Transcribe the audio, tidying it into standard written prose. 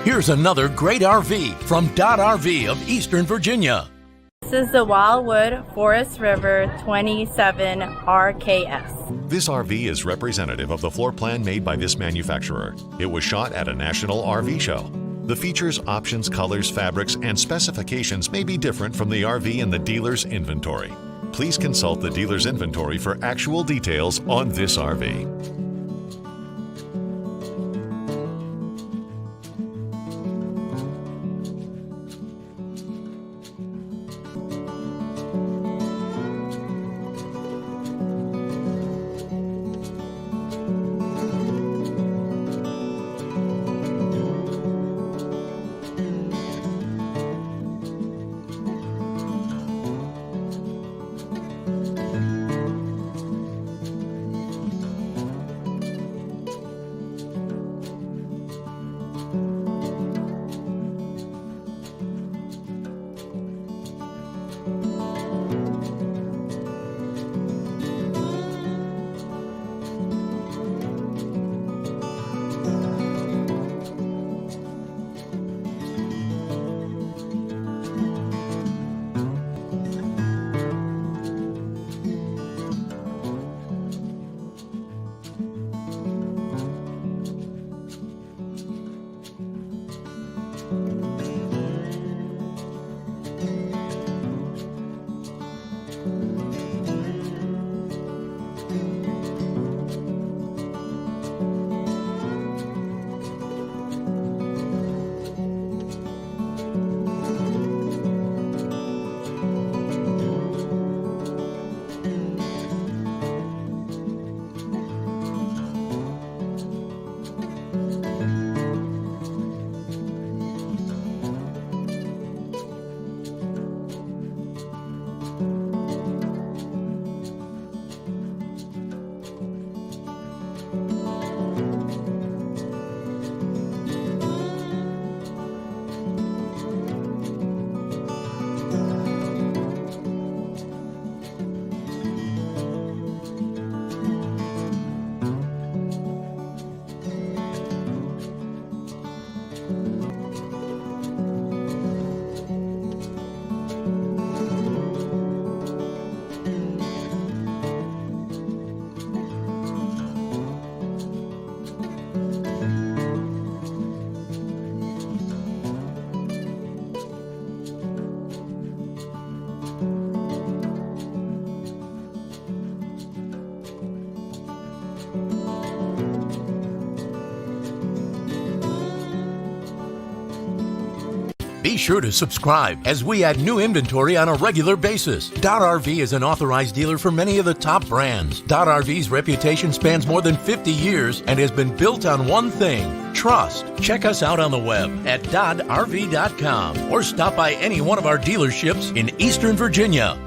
Here's another great RV from Dodd RV of Eastern Virginia. This is the Wildwood Forest River 27RKS. This RV is representative of the floor plan made by this manufacturer. It was shot at a national RV show. The features, options, colors, fabrics, and specifications may be different from the RV in the dealer's inventory. Please consult the dealer's inventory for actual details on this RV. Be sure to subscribe as we add new inventory on a regular basis. Dodd RV is an authorized dealer for many of the top brands. Dodd RV's reputation spans more than 50 years and has been built on one thing: trust. Check us out on the web at doddrv.com or stop by any one of our dealerships in Eastern Virginia.